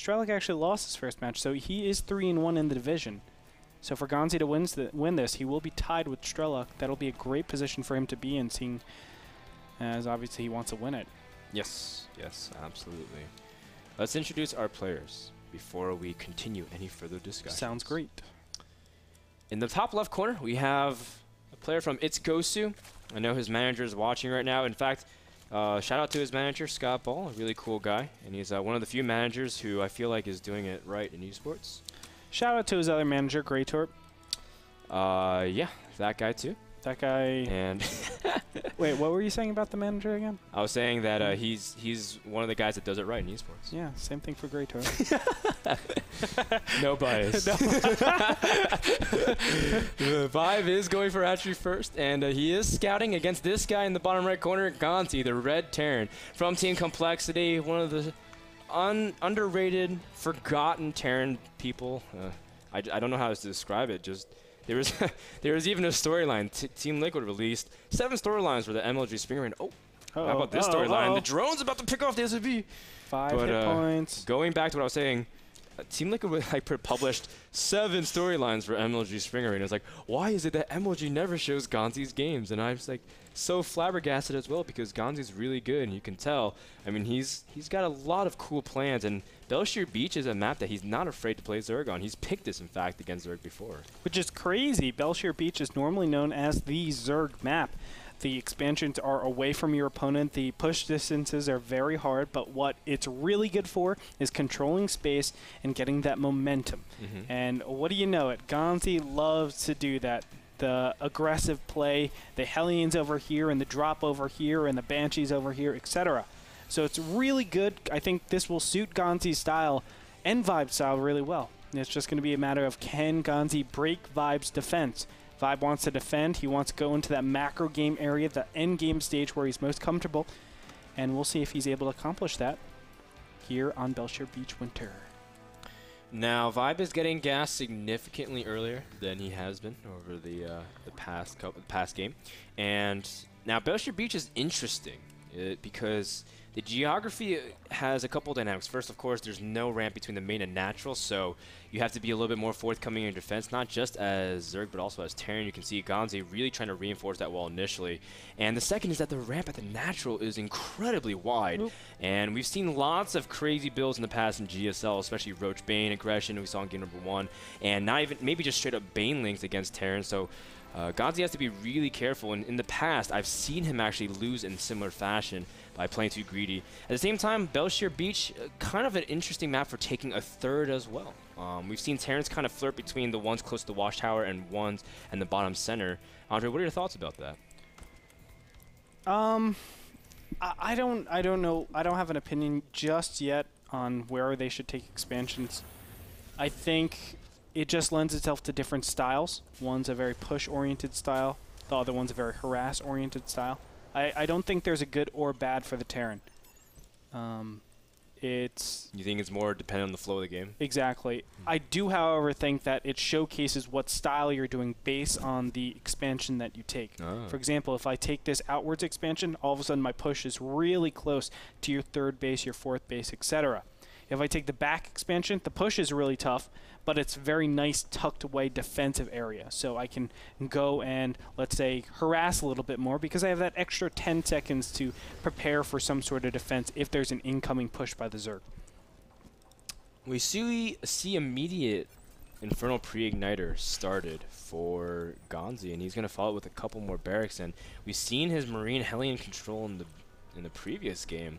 Strelic actually lost his first match, so he is 3-1 in the division. So for GanZi to win this, he will be tied with Strelic. That'll be a great position for him to be in, seeing as obviously he wants to win it. Yes, yes, absolutely. Let's introduce our players before we continue any further discussion. Sounds great. In the top left corner, we have a player from It's Gosu. I know his manager is watching right now. In fact, shout out to his manager, Scott Ball, a really cool guy. And he's one of the few managers who I feel like is doing it right in esports. Shout out to his other manager, Greytorp. Yeah, that guy too. That guy. And wait, what were you saying about the manager again? I was saying that he's one of the guys that does it right in esports. Yeah, same thing for Greytorp. No bias. ViBe is going for hatchery first, and he is scouting against this guy in the bottom right corner, GanZi, the red Terran from Team Complexity, one of the underrated, forgotten Terran people. I don't know how to describe it. Just there was even a storyline. Team Liquid released 7 storylines for the MLG Spring Rain. Oh, how about this storyline? The drone's about to pick off the SUV. 5 hit points. Going back to what I was saying, Team Liquid published 7 storylines for MLG Spring Arena. It's like, why is it that MLG never shows GanZi's games? And I was like, so flabbergasted as well, because GanZi's really good, and you can tell. I mean, he's got a lot of cool plans, and Belshir Beach is a map that he's not afraid to play Zerg on. He's picked this, in fact, against Zerg before. Which is crazy. Belshir Beach is normally known as the Zerg map. The expansions are away from your opponent. The push distances are very hard, but what it's really good for is controlling space and getting that momentum. And what do you know it? GanZi loves to do that. The aggressive play, the Hellions over here, and the drop over here, and the Banshees over here, etc. So it's really good. I think this will suit GanZi's style and ViBe's style really well. And it's just going to be a matter of, can GanZi break ViBe's defense? ViBe wants to defend. He wants to go into that macro game area, the end game stage where he's most comfortable. And we'll see if he's able to accomplish that here on Belshir Beach Winter. Now, ViBe is getting gas significantly earlier than he has been over the past game. And now Belshir Beach is interesting because the geography has a couple dynamics. First, of course, there's no ramp between the main and natural, so you have to be a little bit more forthcoming in your defense, not just as Zerg, but also as Terran. You can see GanZi really trying to reinforce that wall initially. And the second is that the ramp at the natural is incredibly wide. And we've seen lots of crazy builds in the past in GSL, especially Roach Bane aggression we saw in game number 1, and not even, maybe just straight up Bane links against Terran. So GanZi has to be really careful, and in the past, I've seen him actually lose in similar fashion by playing too greedy. At the same time, Belshir Beach, kind of an interesting map for taking a third as well. We've seen Terrans kind of flirt between the ones close to the Watchtower and ones in the bottom center. Andre, what are your thoughts about that? I don't know. I don't have an opinion just yet on where they should take expansions. I think it just lends itself to different styles. One's a very push-oriented style. The other one's a very harass-oriented style. I don't think there's a good or bad for the Terran. You think it's more dependent on the flow of the game? Exactly. I do, however, think that it showcases what style you're doing based on the expansion that you take. For example, if I take this outwards expansion, all of a sudden my push is really close to your third base, your fourth base, etc. If I take the back expansion, the push is really tough, but it's very nice tucked away defensive area. So I can go and, let's say, harass a little bit more because I have that extra 10 seconds to prepare for some sort of defense if there's an incoming push by the Zerg. We see immediate Infernal Pre-Igniter started for GanZi, and he's going to follow it with a couple more barracks. And we've seen his Marine Hellion control in the previous game.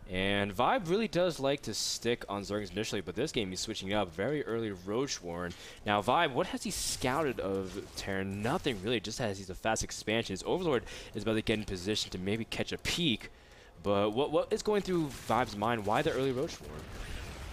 And ViBe really does like to stick on Zergs initially, but this game he's switching up very early Roach Warren. Now ViBe, what has he scouted of Terran? Nothing really, just as he's a fast expansion. His Overlord is about to get in position to maybe catch a peek. But what is going through ViBe's mind? Why the early Roach Warren?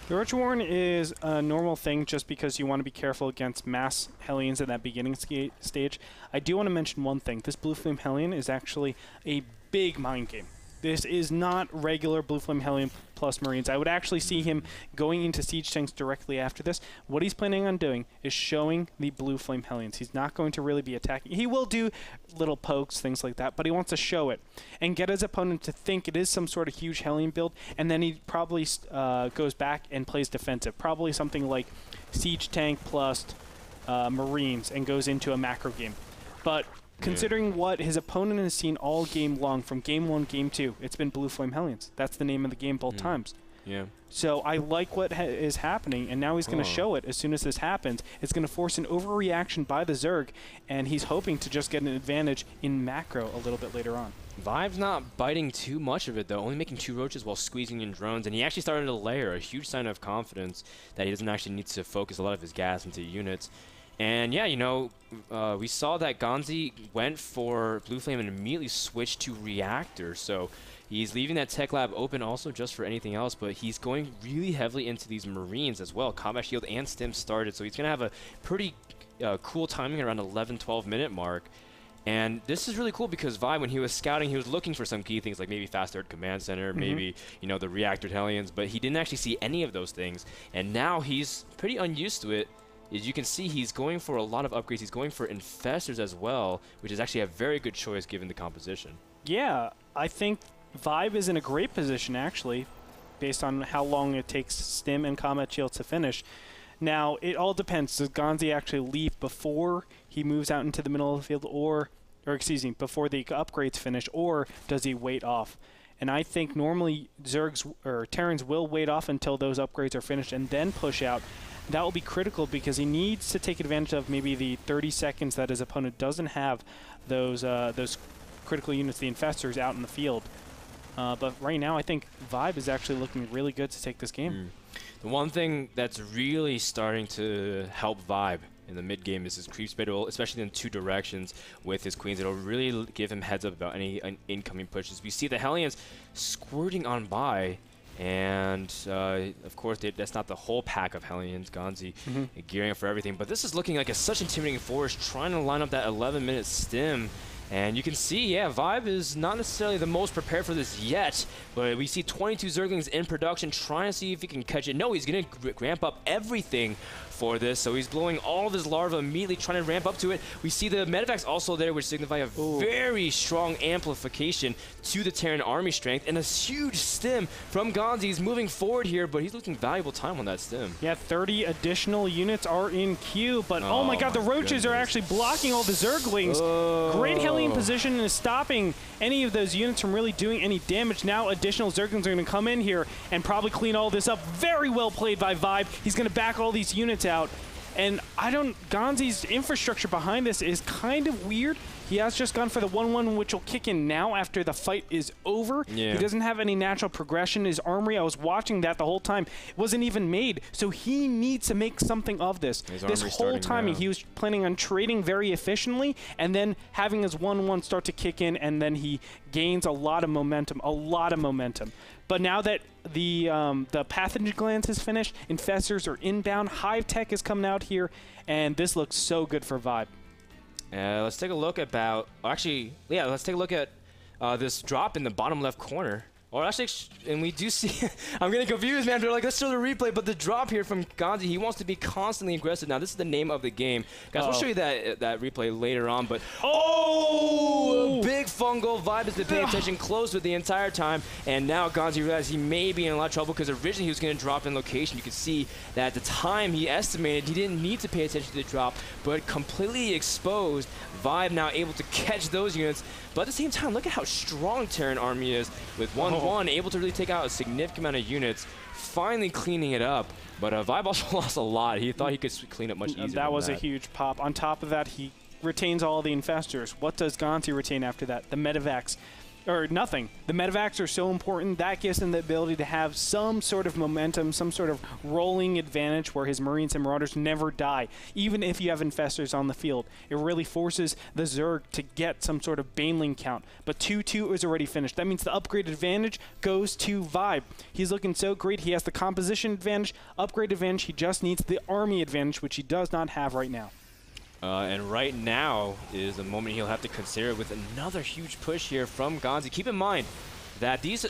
The Roach Warren is a normal thing just because you want to be careful against mass Hellions in that beginning stage. I do want to mention one thing. This Blue Flame Hellion is actually a big mind game. This is not regular Blue Flame Hellion plus Marines. I would actually see him going into Siege Tanks directly after this. What he's planning on doing is showing the Blue Flame Hellions. He's not going to really be attacking. He will do little pokes, things like that, but he wants to show it and get his opponent to think it is some sort of huge Hellion build, and then he probably goes back and plays defensive. Probably something like Siege Tank plus Marines and goes into a macro game. But considering what his opponent has seen all game long, from game 1, game 2, it's been Blue Flame Hellions. That's the name of the game both times. Yeah. So I like what is happening, and now he's going to show it as soon as this happens. It's going to force an overreaction by the Zerg, and he's hoping to just get an advantage in macro a little bit later on. ViBe's not biting too much of it, though, only making 2 roaches while squeezing in drones, and he actually started to layer, a huge sign of confidence that he doesn't actually need to focus a lot of his gas into units. And yeah, you know, we saw that GanZi went for Blue Flame and immediately switched to Reactor. So he's leaving that tech lab open also just for anything else, but he's going really heavily into these Marines as well. Combat Shield and Stim started, so he's going to have a pretty cool timing around 11-12 minute mark. And this is really cool because ViBe, when he was scouting, he was looking for some key things like maybe faster command center, maybe, you know, the Reactor Hellions, but he didn't actually see any of those things. And now he's pretty unused to it. As you can see, he's going for a lot of upgrades. He's going for Infestors as well, which is actually a very good choice given the composition. Yeah, I think ViBe is in a great position, actually, based on how long it takes Stim and Combat Shield to finish. Now, it all depends. Does GanZi actually leave before he moves out into the middle of the field, or excuse me, before the upgrades finish, or does he wait off? And I think normally Zergs or Terrans will wait off until those upgrades are finished and then push out. That will be critical because he needs to take advantage of maybe the 30 seconds that his opponent doesn't have those critical units, the Infestors, out in the field. But right now, I think ViBe is actually looking really good to take this game. The one thing that's really starting to help ViBe in the mid game is his creep speed, especially in 2 directions with his queens. It'll really give him heads up about any incoming pushes. We see the Hellions squirting on by. And, of course, that's not the whole pack of Hellions. GanZi gearing up for everything. But this is looking like such intimidating force, trying to line up that 11-minute stim. And you can see, yeah, ViBe is not necessarily the most prepared for this yet. But we see 22 Zerglings in production, trying to see if he can catch it. No, he's going to ramp up everything for this. So he's blowing all of his larvae immediately, trying to ramp up to it. We see the Medivacs also there, which signify a very strong amplification to the Terran army strength. And a huge stim from GanZi. He's moving forward here, but he's losing valuable time on that stim. Yeah, 30 additional units are in queue, but oh my god, the roaches are actually blocking all the Zerglings. Great Hellion position is stopping any of those units from really doing any damage. Now additional Zerglings are going to come in here and probably clean all this up. Very well played by ViBe. He's going to back all these units out. And GanZi's infrastructure behind this is kind of weird. He has just gone for the 1-1, which will kick in now after the fight is over. Yeah. He doesn't have any natural progression. His armory, I was watching that the whole time, wasn't even made. So he needs to make something of this. This whole time he was planning on trading very efficiently and then having his 1-1 start to kick in, and then he gains a lot of momentum, But now that the pathogen glands is finished, Infestors are inbound, Hive Tech is coming out here, and this looks so good for ViBe. Let's take a look at let's take a look at this drop in the bottom left corner. Or actually, and we do see, I'm getting confused, man. They're like, let's show the replay, but the drop here from GanZi, he wants to be constantly aggressive. Now, this is the name of the game. Guys, we'll show you that replay later on, but big fungal. ViBe has been paying attention close with the entire time, and now GanZi realizes he may be in a lot of trouble because originally he was going to drop in location. You can see that at the time he estimated he didn't need to pay attention to the drop, but completely exposed. ViBe now able to catch those units, but at the same time, look at how strong Terran army is with 1-1, able to really take out a significant amount of units, finally cleaning it up. But ViBe also lost a lot. He thought he could clean up much easier. That was a huge pop. On top of that, he retains all the Infestors. What does GanZi retain after that? The Medivacs. Or nothing. The Medivacs are so important. That gives him the ability to have some sort of momentum, some sort of rolling advantage where his Marines and Marauders never die, even if you have Infestors on the field. It really forces the Zerg to get some sort of Baneling count. But 2-2 is already finished. That means the upgrade advantage goes to ViBe. He's looking so great. He has the composition advantage, upgrade advantage. He just needs the army advantage, which he does not have right now. And right now is a moment he'll have to consider with another huge push here from GanZi. Keep in mind, that these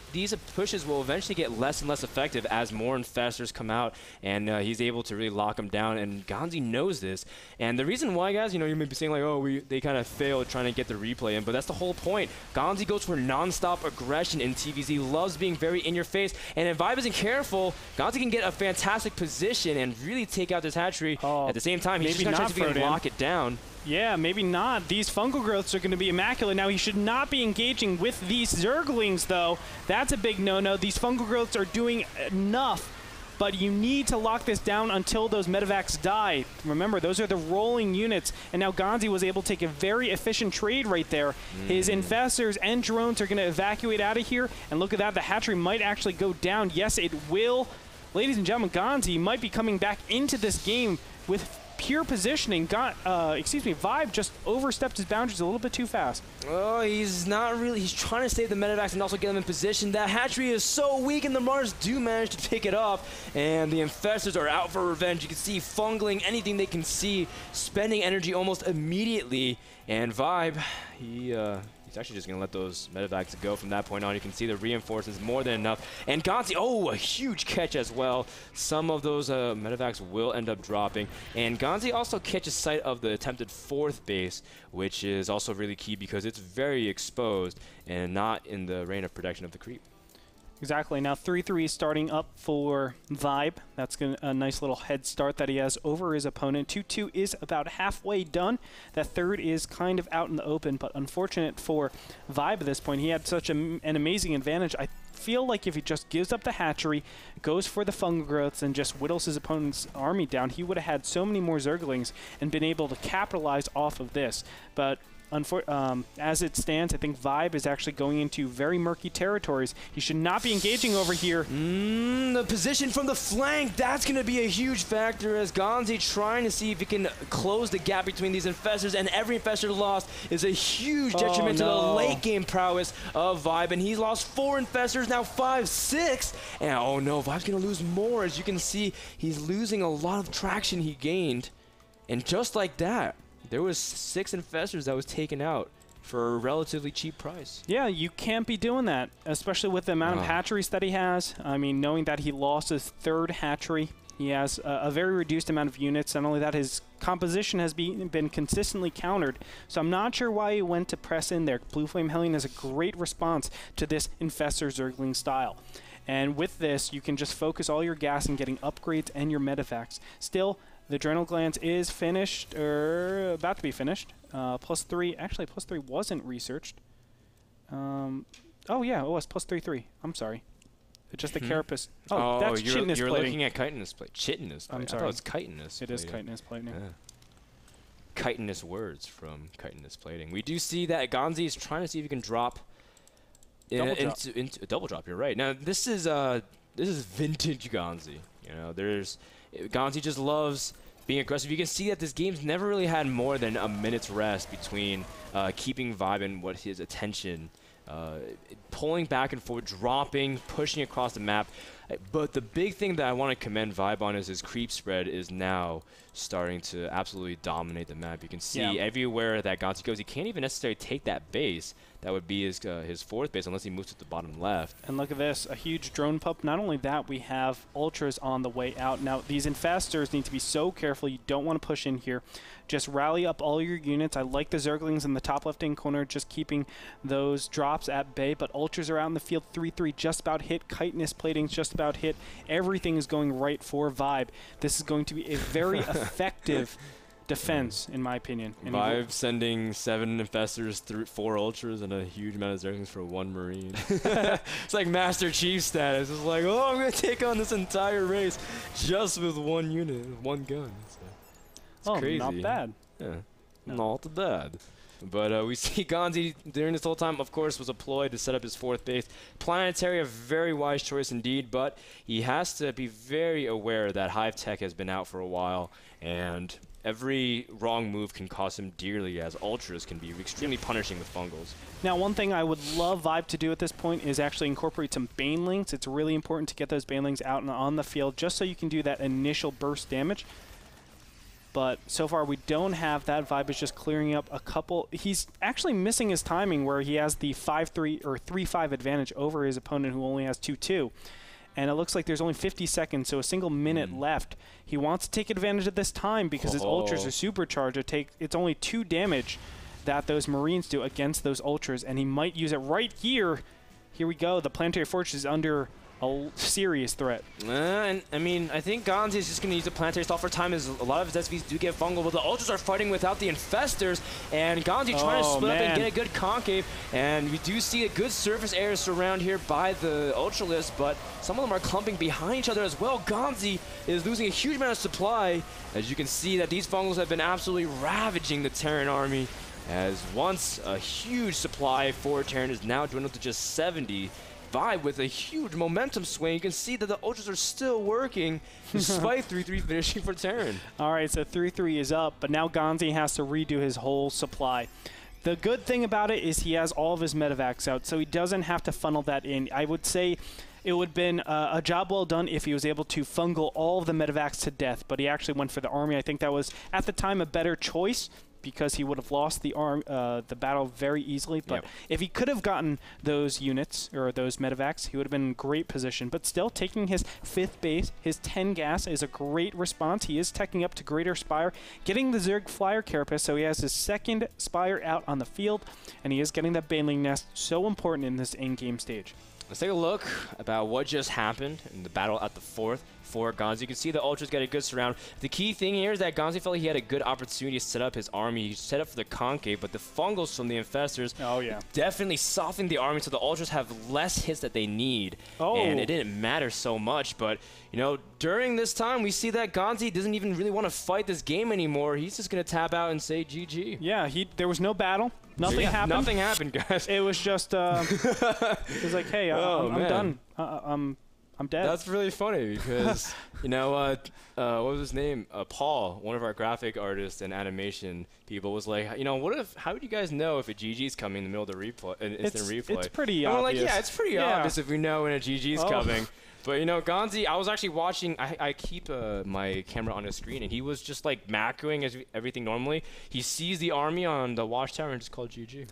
pushes will eventually get less and less effective as more infestors come out, and he's able to really lock them down. And GanZi knows this. And the reason why, guys, you know, you may be saying like, oh, they kind of failed trying to get the replay in, but that's the whole point. GanZi goes for non-stop aggression in TVZ, loves being very in your face, and if ViBe isn't careful, GanZi can get a fantastic position and really take out this hatchery. At the same time, he's just trying to lock it down. Yeah, maybe not. These fungal growths are going to be immaculate. Now, he should not be engaging with these Zerglings, though. That's a big no-no. These fungal growths are doing enough, but you need to lock this down until those medevacs die. Remember, those are the rolling units, and now GanZi was able to take a very efficient trade right there. His infestors and drones are going to evacuate out of here, and look at that. The hatchery might actually go down. Yes, it will. Ladies and gentlemen, GanZi might be coming back into this game with pure positioning. ViBe just overstepped his boundaries a little bit too fast. Oh, he's not really. He's trying to save the medevacs and also get them in position. That hatchery is so weak, and the Mars do manage to pick it off. And the infestors are out for revenge. You can see fungling anything they can see, spending energy almost immediately. And ViBe, he's actually just going to let those medevacs go from that point on. You can see the reinforcements more than enough. And GanZi, oh, a huge catch as well. Some of those medevacs will end up dropping. And GanZi also catches sight of the attempted 4th base, which is also really key because it's very exposed and not in the range of protection of the creep. Exactly. Now 3-3 is starting up for ViBe. That's a nice little head start that he has over his opponent. 2-2 is about halfway done. That third is kind of out in the open, but unfortunate for ViBe at this point. He had such an amazing advantage. I feel like if he just gives up the hatchery, goes for the fungal growths, and just whittles his opponent's army down, he would have had so many more Zerglings and been able to capitalize off of this. But as it stands, I think ViBe is actually going into very murky territories. He should not be engaging over here. The position from the flank, that's going to be a huge factor as GanZi trying to see if he can close the gap between these infestors, and every infestor lost is a huge detriment to the late game prowess of ViBe, and he's lost 4 infestors, now 5, 6, and oh no, ViBe's going to lose more. As you can see, he's losing a lot of traction he gained, and just like that, there was 6 infestors that was taken out for a relatively cheap price. Yeah, you can't be doing that, especially with the amount of hatcheries that he has. I mean, knowing that he lost his 3rd hatchery, he has a very reduced amount of units. Not only that, his composition has been consistently countered, so I'm not sure why he went to press in there. Blue Flame Hellion has a great response to this Infestor Zergling style. And with this, you can just focus all your gas in getting upgrades and your medevacs. Still, the Adrenal Glands is finished, or about to be finished. +3, actually +3 wasn't researched. Oh yeah, it was +3/3. I'm sorry. It's just the carapace. Oh, that's chitinous you're plating. looking at chitinous plate. Chitinous plating. I'm sorry. I thought it's chitinous. It is chitinous plating. Yeah. Chitinous words from chitinous plating. We do see that GanZi is trying to see if he can drop into a double drop. You're right. Now this is vintage GanZi. You know, GanZi just loves being aggressive. You can see that this game's never really had more than a minute's rest between keeping ViBe and what his attention, pulling back and forth, dropping, pushing across the map. But the big thing that I want to commend ViBe on is his creep spread is now starting to absolutely dominate the map. You can see everywhere that GanZi goes, he can't even necessarily take that base. That would be his 4th base unless he moves to the bottom left. And look at this, a huge drone pup. Not only that, we have ultras on the way out. Now, these infestors need to be so careful. You don't want to push in here. Just rally up all your units. I like the Zerglings in the top left-hand corner, just keeping those drops at bay. But ultras are out in the field. 3-3 just about hit. Chitinous plating's just about hit. Everything is going right for ViBe. This is going to be a very effective defense, in my opinion. And ViBe sending 7 infestors, 4 ultras, and a huge amount of Zerglings for 1 Marine. It's like Master Chief status. It's like, oh, I'm going to take on this entire race just with 1 unit, 1 gun. It's crazy. Not bad. Yeah, not bad. But we see GanZi during this whole time, of course, was a ploy to set up his 4th base. Planetary, a very wise choice indeed, but he has to be very aware that Hive Tech has been out for a while, and every wrong move can cost him dearly, as ultras can be extremely punishing with fungals. Now, one thing I would love ViBe to do at this point is actually incorporate some Banelings. It's really important to get those Banelings out and on the field just so you can do that initial burst damage. But so far we don't have that. ViBe is just clearing up a couple. He's actually missing his timing where he has the 5-3 or 3-5 advantage over his opponent who only has 2-2. And it looks like there's only 50 seconds, so a single minute left. He wants to take advantage of this time because his ultras are supercharged. It's only 2 damage that those Marines do against those ultras, and he might use it right here. Here we go. The Planetary Fortress is under a serious threat. And I mean, I think GanZi is just going to use the Planetary Stall for time, as a lot of his SVs do get fungal, but the Ultras are fighting without the Infestors, and GanZi trying to split up and get a good concave, and we do see a good surface area surround here by the Ultralists, but some of them are clumping behind each other as well. GanZi is losing a huge amount of supply, as you can see that these fungals have been absolutely ravaging the Terran army, as once a huge supply for Terran is now dwindled to just 70. ViBe with a huge momentum swing. You can see that the Ultras are still working despite 3-3 finishing for Terran. All right, so 3-3 is up, but now GanZi has to redo his whole supply. The good thing about it is he has all of his medevacs out, so he doesn't have to funnel that in. I would say it would have been a job well done if he was able to fungal all of the medevacs to death, but he actually went for the army. I think that was, at the time, a better choice, because he would have lost the battle very easily. But if he could have gotten those units, or those medevacs, he would have been in great position. But still, taking his 5th base, his 10 gas, is a great response. He is teching up to Greater Spire, getting the Zerg Flyer Carapace, so he has his 2nd Spire out on the field, and he is getting that Baneling Nest, so important in this in-game stage. Let's take a look about what just happened in the battle at the 4th for GanZi. You can see the Ultras get a good surround. The key thing here is that GanZi felt like he had a good opportunity to set up his army. He set up for the concave, but the fungals from the Infestors definitely softened the army, so the Ultras have less hits that they need. And it didn't matter so much, but you know, during this time, we see that GanZi doesn't even really want to fight this game anymore. He's just going to tap out and say GG. Yeah, there was no battle. Nothing happened. Nothing happened, guys. It was just, it was like, hey, I'm done. I'm dead. That's really funny because, you know, what was his name? Paul, one of our graphic artists and animation people, was like, you know, how would you guys know if a GG's coming in the middle of the replay, an instant replay? It's pretty and obvious. We're like, yeah, it's pretty obvious if we know when a GG's coming. But, you know, GanZi, I was actually watching, I keep my camera on his screen, and he was just, like, macroing everything normally. He sees the army on the watchtower and just called GG.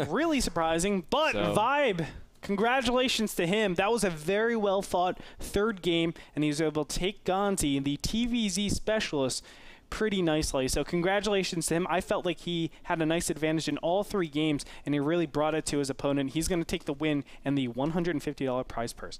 Really surprising, but ViBe, congratulations to him. That was a very well-fought 3rd game, and he was able to take GanZi, the TVZ specialist, pretty nicely. So congratulations to him. I felt like he had a nice advantage in all 3 games, and he really brought it to his opponent. He's going to take the win and the $150 prize purse.